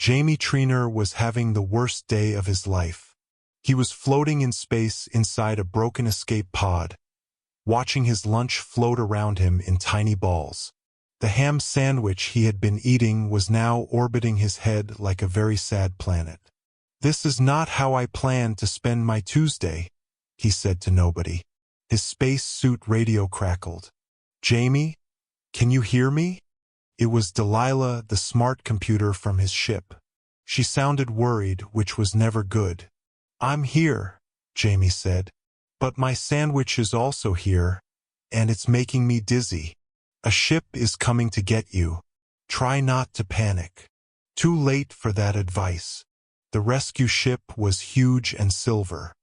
Jamie Trainer was having the worst day of his life. He was floating in space inside a broken escape pod, watching his lunch float around him in tiny balls. The ham sandwich he had been eating was now orbiting his head like a very sad planet. "This is not how I planned to spend my Tuesday," he said to nobody. His space suit radio crackled. "Jamie, can you hear me?" It was Delilah, the smart computer from his ship. She sounded worried, which was never good. "I'm here," Jamie said. "But my sandwich is also here, and it's making me dizzy. A ship is coming to get you. Try not to panic." Too late for that advice. The rescue ship was huge and silver.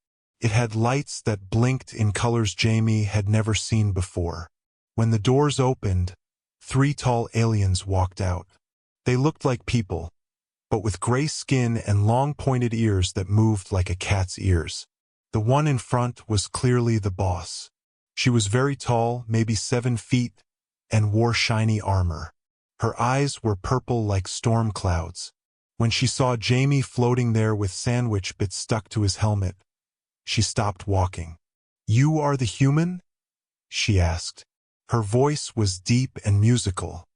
It had lights that blinked in colors Jamie had never seen before. When the doors opened, 3 tall aliens walked out. They looked like people, but with gray skin and long pointed ears that moved like a cat's ears. The one in front was clearly the boss. She was very tall, maybe 7 feet, and wore shiny armor. Her eyes were purple like storm clouds. When she saw Jamie floating there with sandwich bits stuck to his helmet, she stopped walking. "You are the human?" she asked. Her voice was deep and musical.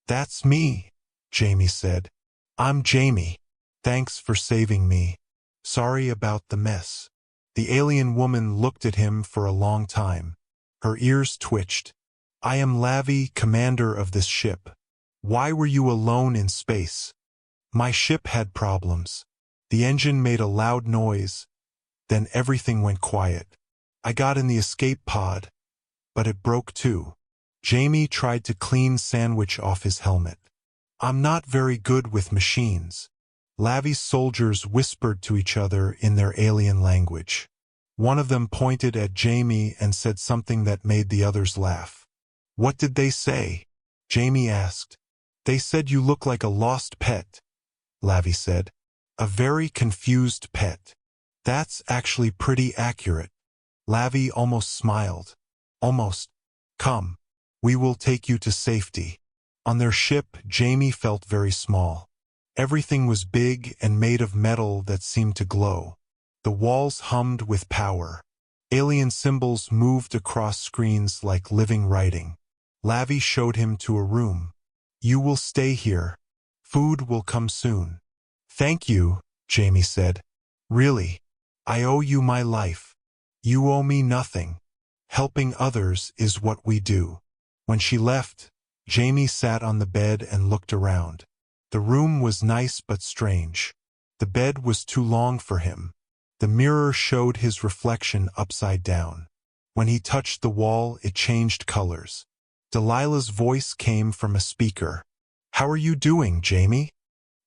"That's me," Jamie said. "I'm Jamie. Thanks for saving me. Sorry about the mess." The alien woman looked at him for a long time. Her ears twitched. "I am Lavi, commander of this ship. Why were you alone in space?" "My ship had problems. The engine made a loud noise. Then everything went quiet. I got in the escape pod, but it broke too." Jamie tried to clean sandwich off his helmet. "I'm not very good with machines." Lavi's soldiers whispered to each other in their alien language. One of them pointed at Jamie and said something that made the others laugh. "What did they say?" Jamie asked. "They said you look like a lost pet," Lavi said. "A very confused pet." "That's actually pretty accurate." Lavi almost smiled. "Almost. Come. We will take you to safety." On their ship, Jamie felt very small. Everything was big and made of metal that seemed to glow. The walls hummed with power. Alien symbols moved across screens like living writing. Lavi showed him to a room. "You will stay here. Food will come soon." "Thank you," Jamie said. "Really. I owe you my life." "You owe me nothing. Helping others is what we do." When she left, Jamie sat on the bed and looked around. The room was nice but strange. The bed was too long for him. The mirror showed his reflection upside down. When he touched the wall, it changed colors. Delilah's voice came from a speaker. "How are you doing, Jamie?"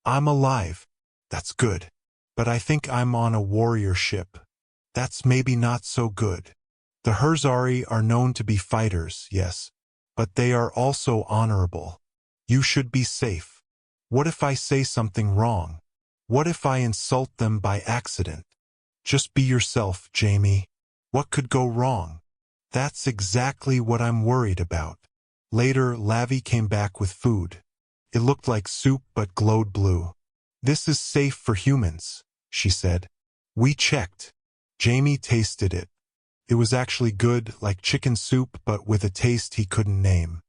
"I'm alive." "That's good. But I think I'm on a warrior ship." "That's maybe not so good. The Herzari are known to be fighters, yes, but they are also honorable. You should be safe." "What if I say something wrong? What if I insult them by accident?" "Just be yourself, Jamie. What could go wrong?" "That's exactly what I'm worried about." Later, Lavi came back with food. It looked like soup but glowed blue. "This is safe for humans," she said. "We checked." Jamie tasted it. It was actually good, like chicken soup but with a taste he couldn't name.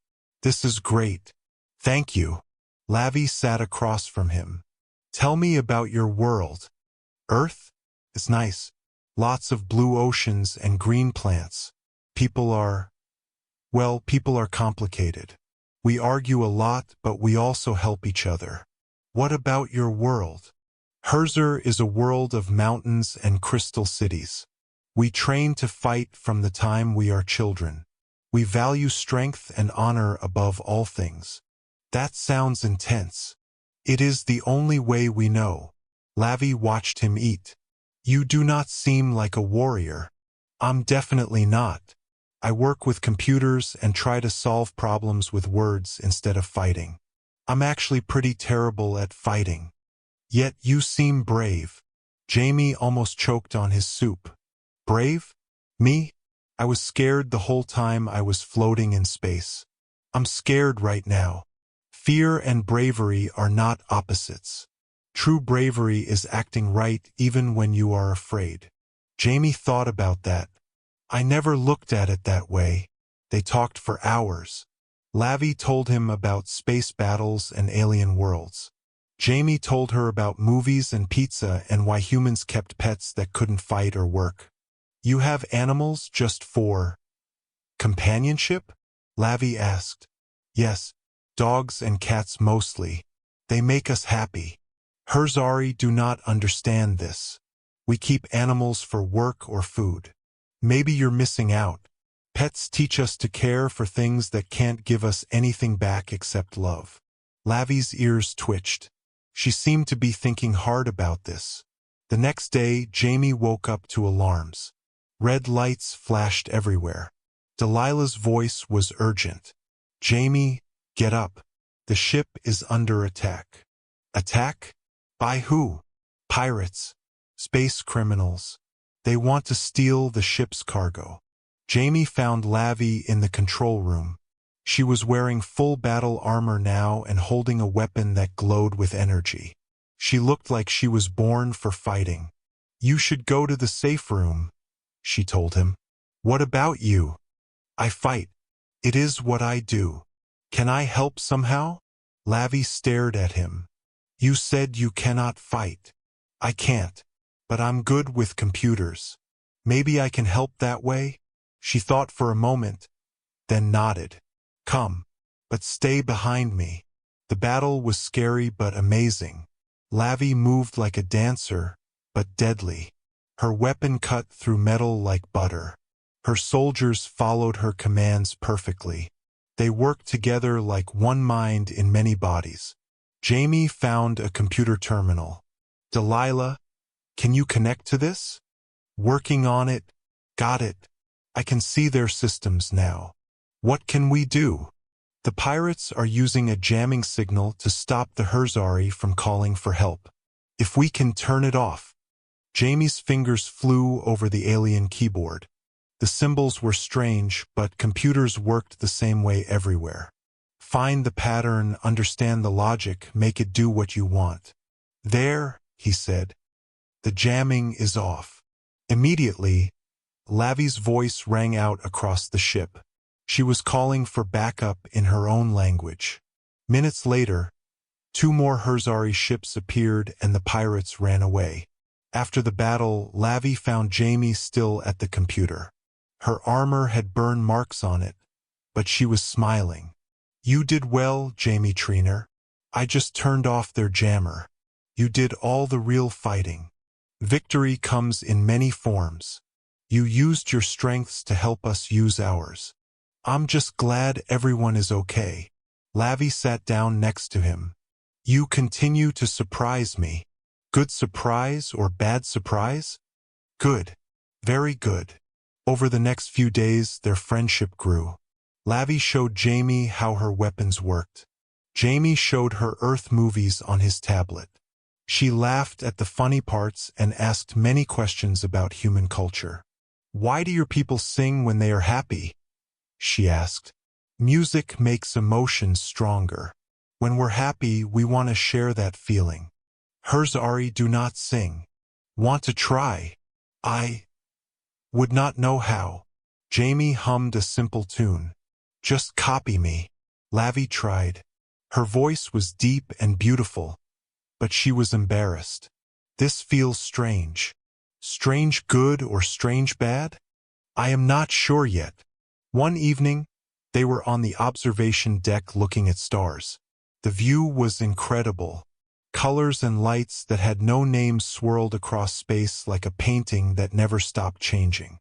"This is great. Thank you." Lavi sat across from him. "Tell me about your world." "Earth? It's nice. Lots of blue oceans and green plants. People are complicated. We argue a lot, but we also help each other." "What about your world?" "Herzer is a world of mountains and crystal cities. We train to fight from the time we are children. We value strength and honor above all things." "That sounds intense." "It is the only way we know." Lavi watched him eat. "You do not seem like a warrior." "I'm definitely not. I work with computers and try to solve problems with words instead of fighting. I'm actually pretty terrible at fighting." "Yet you seem brave." Jamie almost choked on his soup. "Brave? Me? I was scared the whole time I was floating in space. I'm scared right now. Fear and bravery are not opposites. True bravery is acting right even when you are afraid. Jamie thought about that. I never looked at it that way. They talked for hours. Lavi told him about space battles and alien worlds. Jamie told her about movies and pizza and why humans kept pets that couldn't fight or work. You have animals just for companionship? Lavi asked. Yes, dogs and cats mostly. They make us happy. Herzari do not understand this. We keep animals for work or food. Maybe you're missing out. Pets teach us to care for things that can't give us anything back except love. Lavi's ears twitched. She seemed to be thinking hard about this. The next day, Jamie woke up to alarms. Red lights flashed everywhere. Delilah's voice was urgent. Jamie, get up. The ship is under attack. Attack? By who? Pirates. Space criminals. They want to steal the ship's cargo. Jamie found Lavi in the control room. She was wearing full battle armor now and holding a weapon that glowed with energy. She looked like she was born for fighting. You should go to the safe room, she told him. What about you? I fight. It is what I do. Can I help somehow? Lavi stared at him. You said you cannot fight. I can't. But I'm good with computers. Maybe I can help that way? She thought for a moment, then nodded. Come, but stay behind me. The battle was scary but amazing. Lavi moved like a dancer, but deadly. Her weapon cut through metal like butter. Her soldiers followed her commands perfectly. They worked together like one mind in many bodies. Jamie found a computer terminal. Delilah, can you connect to this? Working on it. Got it. I can see their systems now. What can we do? The pirates are using a jamming signal to stop the Herzari from calling for help. If we can turn it off. Jamie's fingers flew over the alien keyboard. The symbols were strange, but computers worked the same way everywhere. Find the pattern, understand the logic, make it do what you want. There, he said. The jamming is off. Immediately, Lavi's voice rang out across the ship. She was calling for backup in her own language. Minutes later, 2 more Herzari ships appeared and the pirates ran away. After the battle, Lavi found Jamie still at the computer. Her armor had burn marks on it, but she was smiling. You did well, Jamie Trainer. I just turned off their jammer. You did all the real fighting. Victory comes in many forms. You used your strengths to help us use ours. I'm just glad everyone is okay. Lavi sat down next to him. You continue to surprise me. Good surprise or bad surprise? Good. Very good. Over the next few days, their friendship grew. Lavi showed Jamie how her weapons worked. Jamie showed her Earth movies on his tablet. She laughed at the funny parts and asked many questions about human culture. Why do your people sing when they are happy? She asked. Music makes emotions stronger. When we're happy, we want to share that feeling. Herzari do not sing. Want to try? I would not know how. Jamie hummed a simple tune. Just copy me. Lavi tried. Her voice was deep and beautiful, but she was embarrassed. This feels strange. Strange good or strange bad? I am not sure yet. One evening, they were on the observation deck looking at stars. The view was incredible. Colors and lights that had no names swirled across space like a painting that never stopped changing.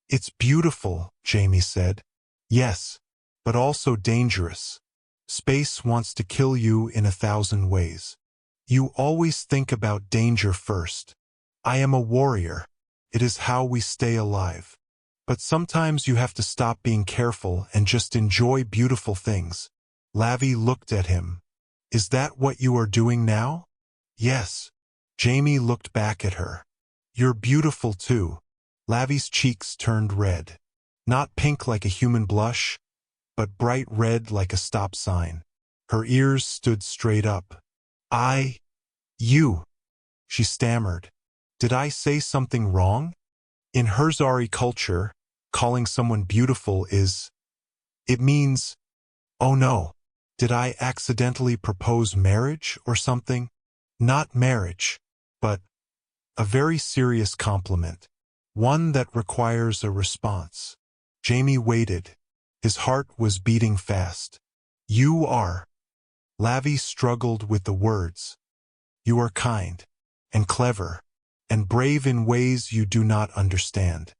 It's beautiful, Jamie said. Yes, but also dangerous. Space wants to kill you in 1,000 ways. You always think about danger first. I am a warrior. It is how we stay alive. But sometimes you have to stop being careful and just enjoy beautiful things. Lavi looked at him. Is that what you are doing now? Yes. Jamie looked back at her. You're beautiful too. Lavi's cheeks turned red. Not pink like a human blush, but bright red like a stop sign. Her ears stood straight up. You, she stammered. Did I say something wrong? In Herzari culture, calling someone beautiful it means, oh no, did I accidentally propose marriage or something? Not marriage, but a very serious compliment. One that requires a response. Jamie waited. His heart was beating fast. You are. Lavi struggled with the words. You are kind, and clever, and brave in ways you do not understand.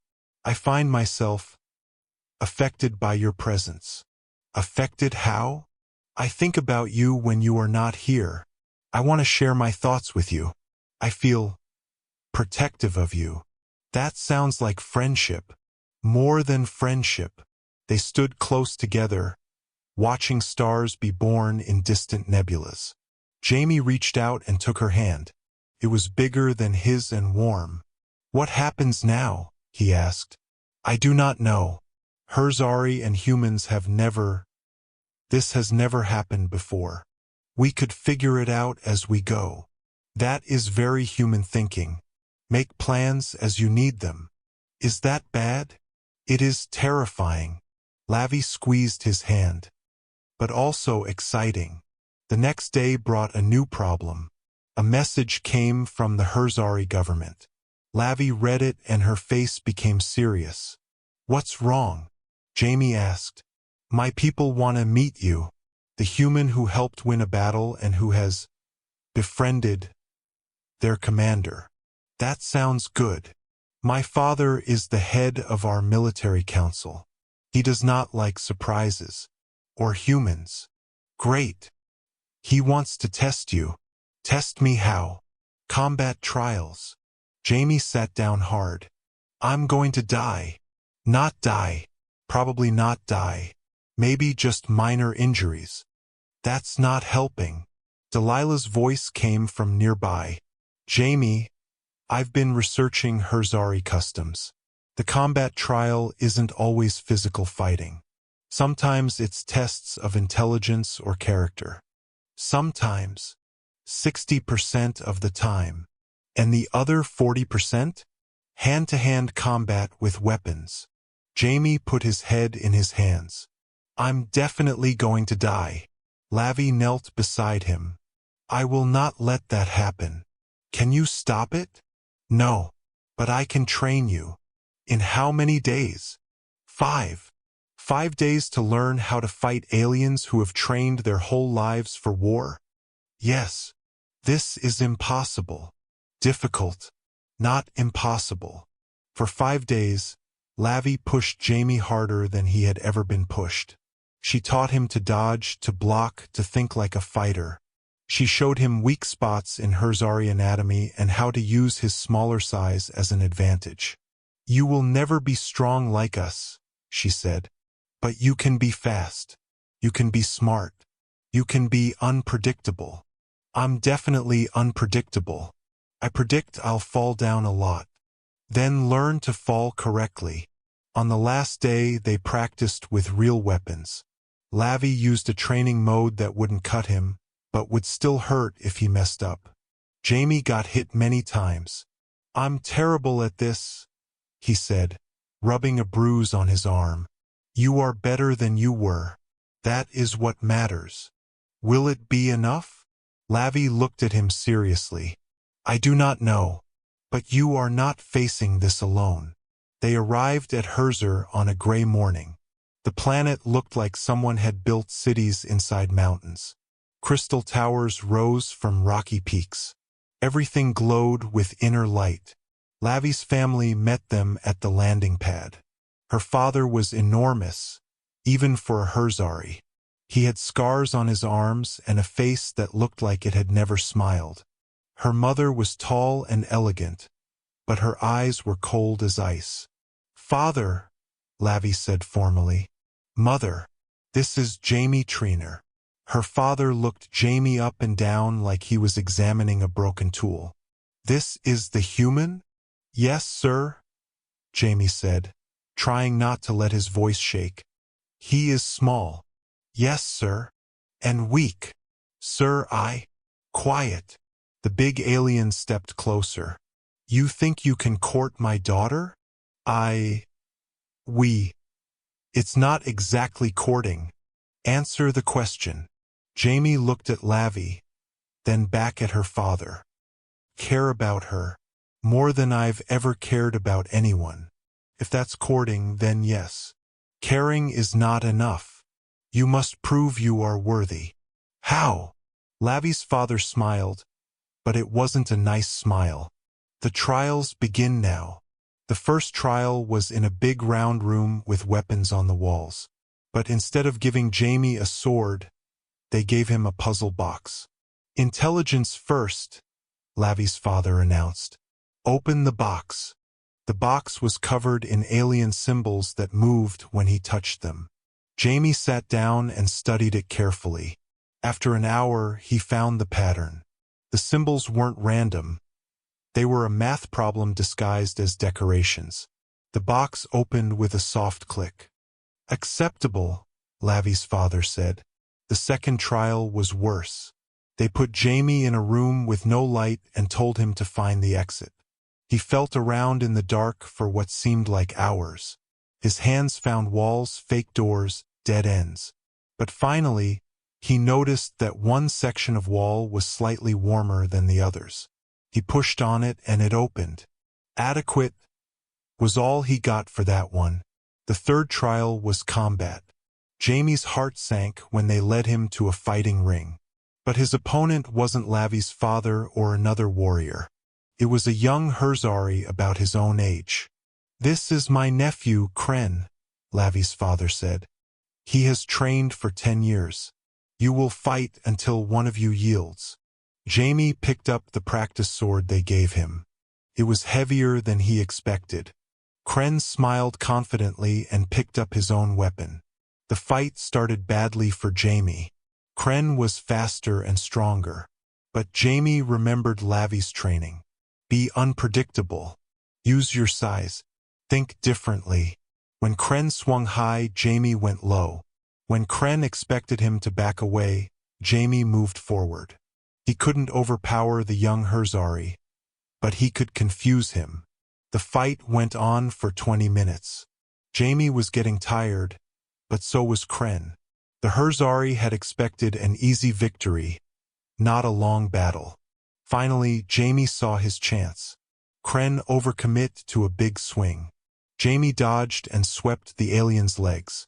I find myself affected by your presence. Affected how? I think about you when you are not here. I want to share my thoughts with you. I feel protective of you. That sounds like friendship. More than friendship. They stood close together, watching stars be born in distant nebulas. Jamie reached out and took her hand. It was bigger than his and warm. What happens now? He asked. I do not know. Herzari and humans have never. This has never happened before. We could figure it out as we go. That is very human thinking. Make plans as you need them. Is that bad? It is terrifying. Lavi squeezed his hand. But also exciting. The next day brought a new problem. A message came from the Herzari government. Lavi read it and her face became serious. What's wrong? Jamie asked. My people want to meet you. The human who helped win a battle and who has befriended their commander. That sounds good. My father is the head of our military council. He does not like surprises. Or humans. Great. He wants to test you. Test me how? Combat trials. Jamie sat down hard. I'm going to die. Not die. Probably not die. Maybe just minor injuries. That's not helping. Delilah's voice came from nearby. Jamie, I've been researching Herzari customs. The combat trial isn't always physical fighting. Sometimes it's tests of intelligence or character. Sometimes, 60% of the time. And the other 40%? Hand-to-hand combat with weapons. Jamie put his head in his hands. I'm definitely going to die. Lavi knelt beside him. I will not let that happen. Can you stop it? No. But I can train you. In how many days? 5. 5 days to learn how to fight aliens who have trained their whole lives for war? Yes. This is impossible. Difficult. Not impossible. For 5 days, Lavi pushed Jamie harder than he had ever been pushed. She taught him to dodge, to block, to think like a fighter. She showed him weak spots in Herzari anatomy and how to use his smaller size as an advantage. You will never be strong like us, she said. But you can be fast. You can be smart. You can be unpredictable. I'm definitely unpredictable. I predict I'll fall down a lot. Then learn to fall correctly. On the last day, they practiced with real weapons. Lavi used a training mode that wouldn't cut him, but would still hurt if he messed up. Jamie got hit many times. I'm terrible at this, he said, rubbing a bruise on his arm. You are better than you were. That is what matters. Will it be enough? Lavi looked at him seriously. I do not know. But you are not facing this alone. They arrived at Herzar on a gray morning. The planet looked like someone had built cities inside mountains. Crystal towers rose from rocky peaks. Everything glowed with inner light. Lavi's family met them at the landing pad. Her father was enormous, even for a Herzari. He had scars on his arms and a face that looked like it had never smiled. Her mother was tall and elegant, but her eyes were cold as ice. Father, Lavi said formally. Mother, this is Jamie Trainer. Her father looked Jamie up and down like he was examining a broken tool. This is the human? Yes, sir, Jamie said, trying not to let his voice shake. He is small. Yes, sir. And weak. Sir, quiet. The big alien stepped closer. You think you can court my daughter? We. It's not exactly courting. Answer the question. Jamie looked at Lavi, then back at her father. Care about her. More than I've ever cared about anyone. If that's courting, then yes. Caring is not enough. You must prove you are worthy. How? Lavi's father smiled, but it wasn't a nice smile. The trials begin now. The first trial was in a big round room with weapons on the walls. But instead of giving Jamie a sword, they gave him a puzzle box. Intelligence first, Lavi's father announced. Open the box. The box was covered in alien symbols that moved when he touched them. Jamie sat down and studied it carefully. After an hour, he found the pattern. The symbols weren't random. They were a math problem disguised as decorations. The box opened with a soft click. Acceptable, Lavi's father said. The second trial was worse. They put Jamie in a room with no light and told him to find the exit. He felt around in the dark for what seemed like hours. His hands found walls, fake doors, dead ends. But finally, he noticed that one section of wall was slightly warmer than the others. He pushed on it and it opened. Adequate was all he got for that one. The third trial was combat. Jamie's heart sank when they led him to a fighting ring. But his opponent wasn't Lavi's father or another warrior. It was a young Herzari about his own age. This is my nephew, Kren, Lavi's father said. He has trained for 10 years. You will fight until one of you yields. Jamie picked up the practice sword they gave him. It was heavier than he expected. Kren smiled confidently and picked up his own weapon. The fight started badly for Jamie. Kren was faster and stronger. But Jamie remembered Lavi's training. Be unpredictable. Use your size. Think differently. When Kren swung high, Jamie went low. When Kren expected him to back away, Jamie moved forward. He couldn't overpower the young Herzari, but he could confuse him. The fight went on for 20 minutes. Jamie was getting tired, but so was Kren. The Herzari had expected an easy victory, not a long battle. Finally, Jamie saw his chance. Kren overcommit to a big swing. Jamie dodged and swept the alien's legs.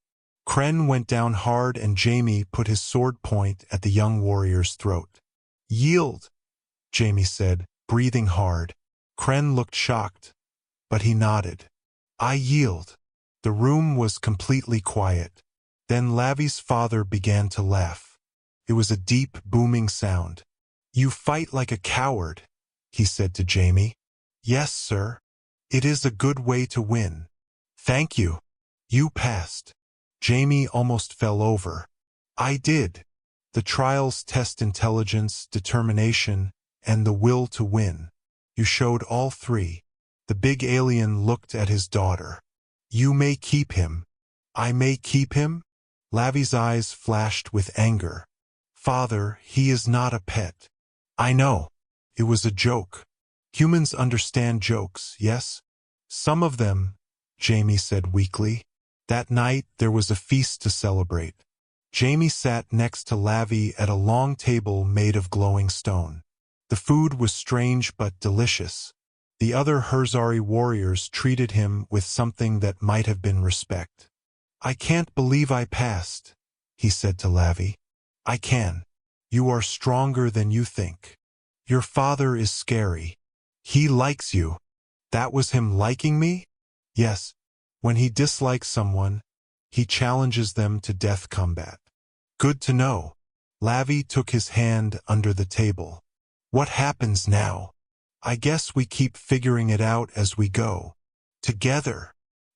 Kren went down hard and Jamie put his sword point at the young warrior's throat. Yield, Jamie said, breathing hard. Kren looked shocked, but he nodded. I yield. The room was completely quiet. Then Lavi's father began to laugh. It was a deep, booming sound. You fight like a coward, he said to Jamie. Yes, sir. It is a good way to win. Thank you. You passed. Jamie almost fell over. I did. The trials test intelligence, determination, and the will to win. You showed all three. The big alien looked at his daughter. You may keep him. I may keep him? Lavi's eyes flashed with anger. Father, he is not a pet. I know. It was a joke. Humans understand jokes, yes? Some of them, Jamie said weakly. That night, there was a feast to celebrate. Jamie sat next to Lavi at a long table made of glowing stone. The food was strange but delicious. The other Herzari warriors treated him with something that might have been respect. I can't believe I passed, he said to Lavi. I can. You are stronger than you think. Your father is scary. He likes you. That was him liking me? Yes. When he dislikes someone, he challenges them to death combat. Good to know. Lavi took his hand under the table. What happens now? I guess we keep figuring it out as we go. Together.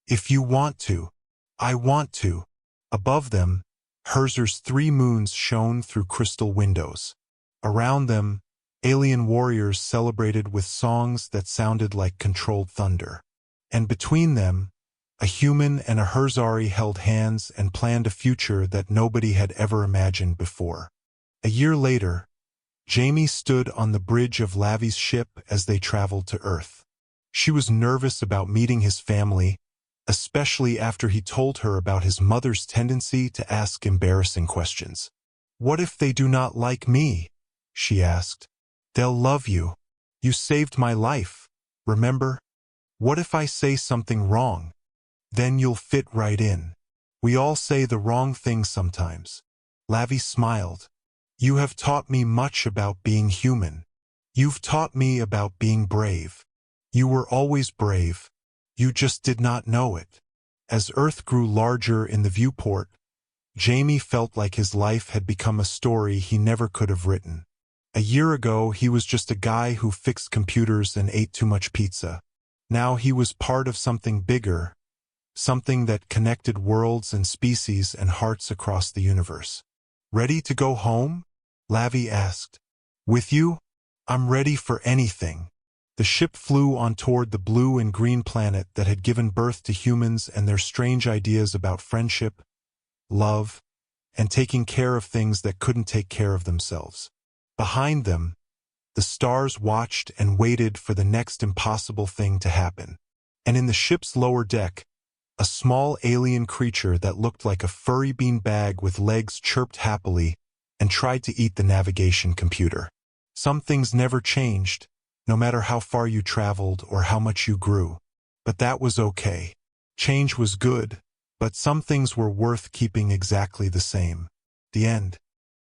If you want to. I want to. Above them, Herzer's 3 moons shone through crystal windows. Around them, alien warriors celebrated with songs that sounded like controlled thunder. And between them, a human and a Herzari held hands and planned a future that nobody had ever imagined before. A year later, Jamie stood on the bridge of Lavi's ship as they traveled to Earth. She was nervous about meeting his family, especially after he told her about his mother's tendency to ask embarrassing questions. "What if they do not like me?" she asked. "They'll love you. You saved my life, remember? What if I say something wrong? Then you'll fit right in. We all say the wrong thing sometimes." Lavi smiled. "You have taught me much about being human. You've taught me about being brave. You were always brave. You just did not know it." As Earth grew larger in the viewport, Jamie felt like his life had become a story he never could have written. A year ago, he was just a guy who fixed computers and ate too much pizza. Now he was part of something bigger, something that connected worlds and species and hearts across the universe. "Ready to go home?" Lavi asked. "With you? I'm ready for anything." The ship flew on toward the blue and green planet that had given birth to humans and their strange ideas about friendship, love, and taking care of things that couldn't take care of themselves. Behind them, the stars watched and waited for the next impossible thing to happen. And in the ship's lower deck, a small alien creature that looked like a furry beanbag with legs chirped happily and tried to eat the navigation computer. Some things never changed, no matter how far you traveled or how much you grew. But that was okay. Change was good, but some things were worth keeping exactly the same. The end.